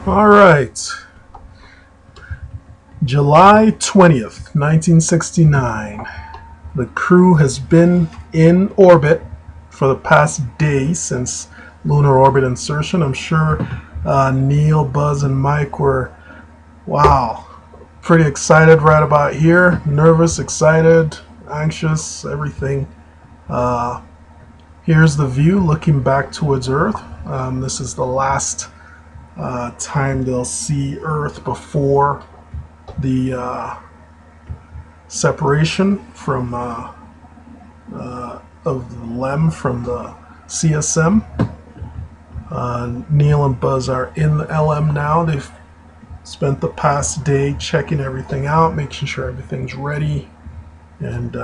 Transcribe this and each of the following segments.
All right. July 20th, 1969. The crew has been in orbit for the past day since lunar orbit insertion. I'm sure Neil, Buzz, and Mike were, wow, pretty excited right about here. Nervous, excited, anxious, everything. Uh, Here's the view looking back towards Earth. This is the last time they'll see Earth before the separation from of the LEM from the CSM. Neil and Buzz are in the LM now. They've spent the past day checking everything out, making sure everything's ready, and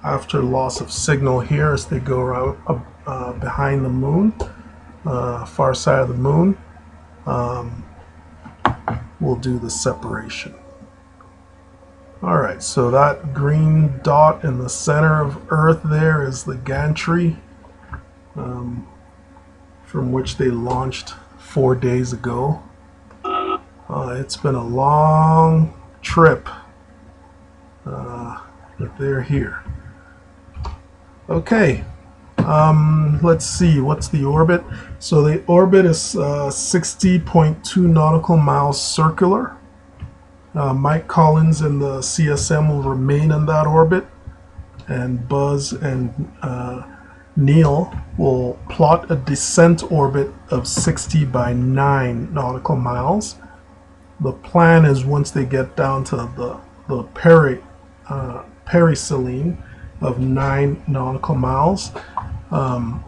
after loss of signal here as they go out behind the moon, far side of the moon, we'll do the separation. Alright, so that green dot in the center of Earth there is the gantry from which they launched 4 days ago. It's been a long trip, but they're here. Okay, let's see, what's the orbit? So the orbit is 60.2 nautical miles circular. Mike Collins and the CSM will remain in that orbit, and Buzz and Neil will plot a descent orbit of 60 by 9 nautical miles. The plan is once they get down to the periselene of 9 nautical miles,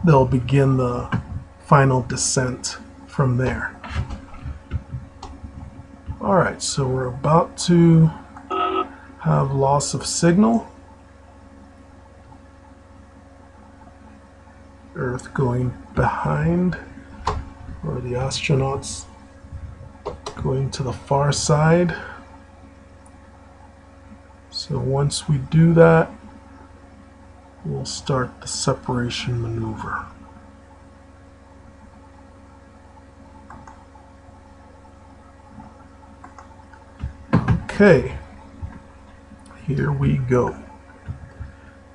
they'll begin the final descent from there. Alright, so we're about to have loss of signal. Earth going behind, or the astronauts going to the far side. So once we do that, we'll start the separation maneuver. Okay, here we go.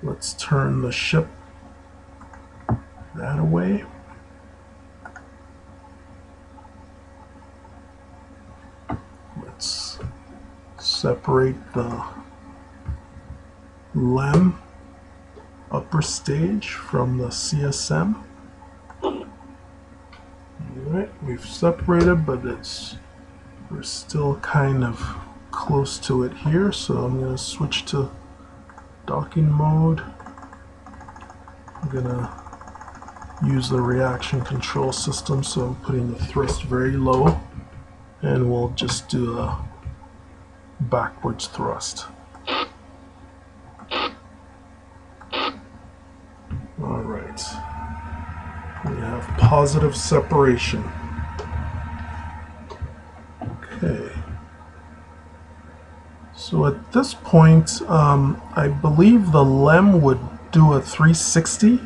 Let's turn the ship that away. Let's separate the LEM upper stage from the CSM. Alright, we've separated, but we're still kind of close to it here, so I'm going to switch to docking mode. I'm going to use the reaction control system, so I'm putting the thrust very low, and we'll just do a backwards thrust. Alright, we have positive separation. Okay. So at this point, I believe the LEM would do a 360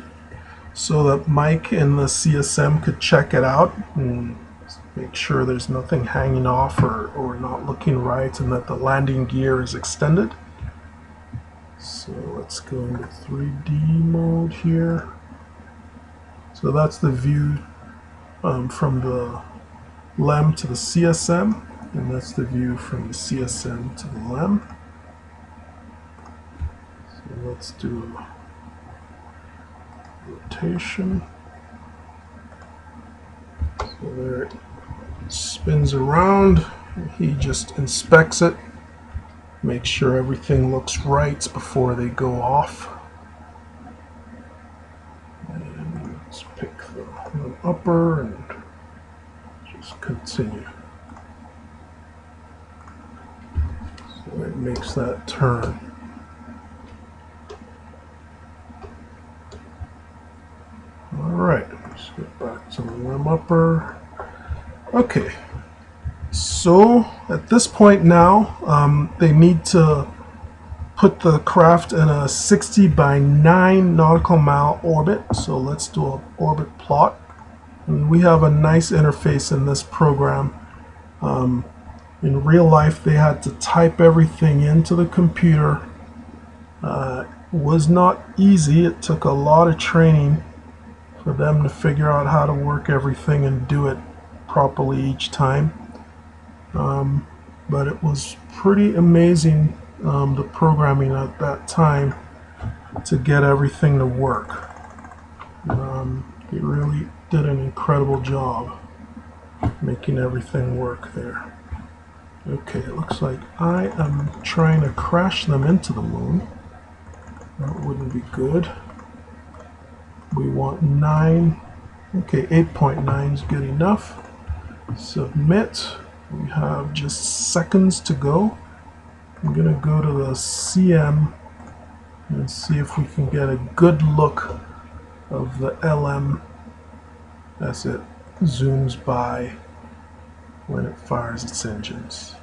so that Mike and the CSM could check it out and make sure there's nothing hanging off or not looking right, and that the landing gear is extended. So let's go into 3D mode here. So that's the view from the LEM to the CSM. And that's the view from the CSM to the LEM. So let's do rotation. So there it spins around. He just inspects it, makes sure everything looks right before they go off. And let's pick the upper and just continue. It makes that turn. Alright, let's get back to the LEM upper. Okay, so at this point now, they need to put the craft in a 60 by 9 nautical mile orbit. So let's do an orbit plot. And we have a nice interface in this program. In real life, they had to type everything into the computer. It was not easy. It took a lot of training for them to figure out how to work everything and do it properly each time. But it was pretty amazing, the programming at that time to get everything to work. They really did an incredible job making everything work there. Okay, it looks like I am trying to crash them into the moon. That wouldn't be good. We want 9. Okay, 8.9 is good enough. Submit. We have just seconds to go. I'm going to go to the CM and see if we can get a good look of the LM as it zooms by when it fires its engines.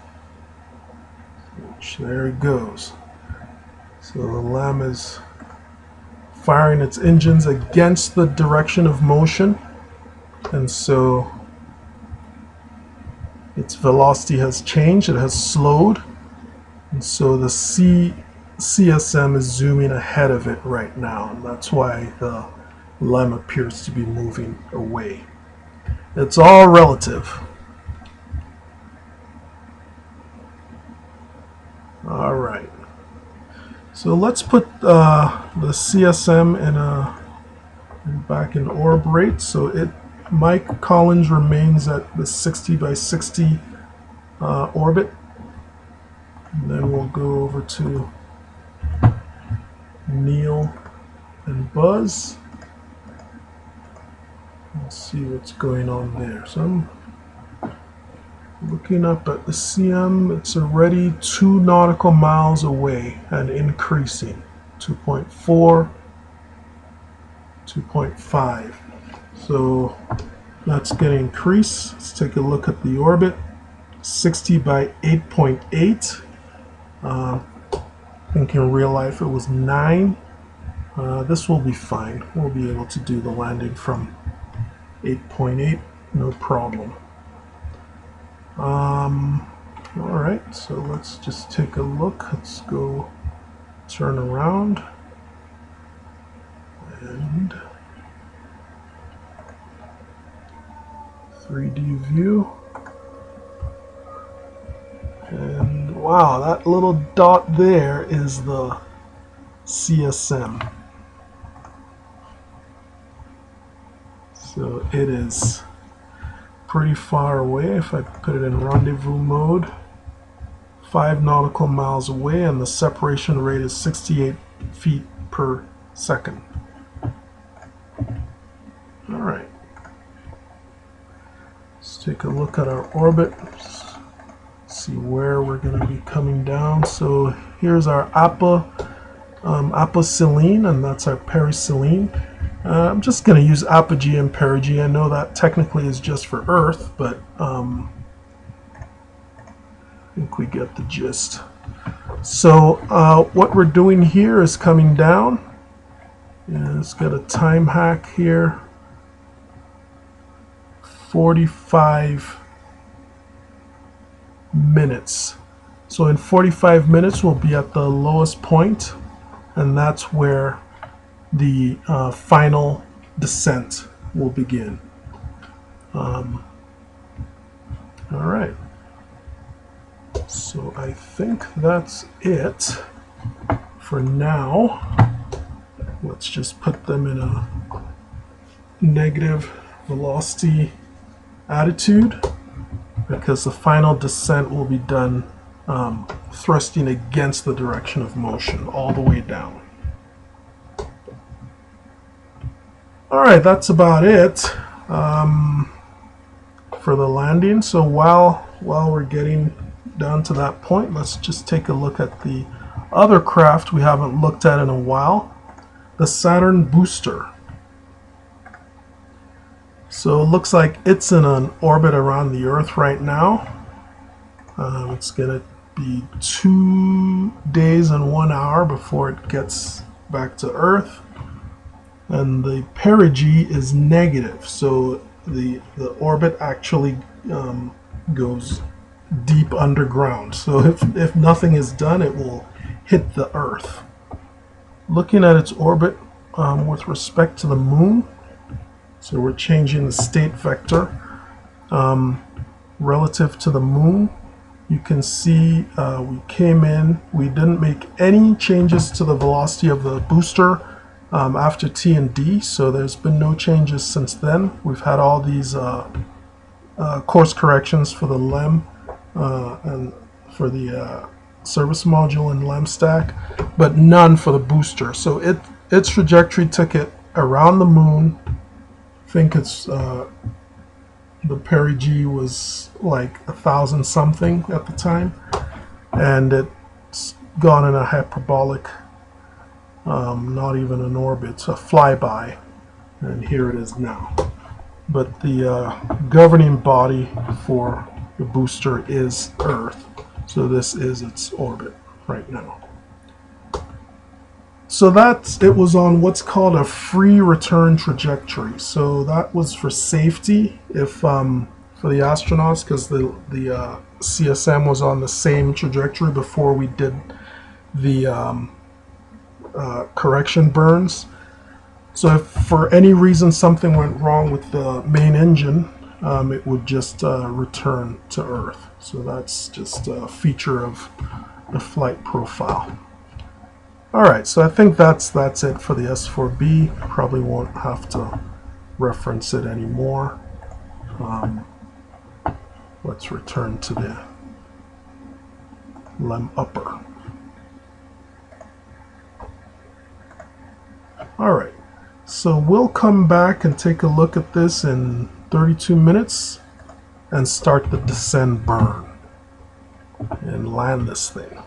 There it goes. So the LM is firing its engines against the direction of motion, and so its velocity has changed, it has slowed, and so the CSM is zooming ahead of it right now, and that's why the LM appears to be moving away. It's all relative. All right. So let's put the CSM back in orb rate. So Mike Collins remains at the 60 by 60 orbit. And then we'll go over to Neil and Buzz. Let's see what's going on there. So I'm looking up at the CM. It's already 2 nautical miles away and increasing. 2.4, 2.5. So that's going to increase. Let's take a look at the orbit. 60 by 8.8. I think in real life it was 9. This will be fine. We'll be able to do the landing from 8.8, no problem. Alright, so let's just take a look. Let's go turn around and 3D view. And wow, that little dot there is the CSM. So it is pretty far away. If I put it in rendezvous mode, 5 nautical miles away, and the separation rate is 68 feet per second. Alright. Let's take a look at our orbit. See where we're going to be coming down. So here's our Apocylene, and that's our Periselene. I'm just going to use apogee and perigee. I know that technically is just for Earth, but I think we get the gist. So what we're doing here is coming down. And it's got a time hack here. 45 minutes. So in 45 minutes we'll be at the lowest point, and that's where the final descent will begin. All right. So I think that's it for now. Let's just put them in a negative velocity attitude, because the final descent will be done thrusting against the direction of motion all the way down. Alright, that's about it for the landing. So while we're getting down to that point, let's just take a look at the other craft we haven't looked at in a while, the Saturn Booster. So it looks like it's in an orbit around the Earth right now. It's going to be 2 days and 1 hour before it gets back to Earth. And the perigee is negative, so the orbit actually goes deep underground. So if nothing is done, it will hit the Earth. Looking at its orbit with respect to the moon, so we're changing the state vector relative to the moon. You can see we came in, we didn't make any changes to the velocity of the booster after T and D, so there's been no changes since then. We've had all these course corrections for the LEM and for the service module and LEM stack, but none for the booster. So its trajectory took it around the moon. I think it's the perigee was like 1,000 something at the time, and it's gone in a hyperbolic, not even an orbit, a flyby, and here it is now. But the governing body for the booster is Earth, so this is its orbit right now. So it was on what's called a free return trajectory. So that was for safety, if for the astronauts, because the CSM was on the same trajectory before we did the correction burns. So if for any reason something went wrong with the main engine, it would just return to Earth. So that's just a feature of the flight profile. Alright, so I think that's it for the S4B. Probably won't have to reference it anymore. Let's return to the LEM upper. Alright, so we'll come back and take a look at this in 32 minutes and start the descend burn and land this thing.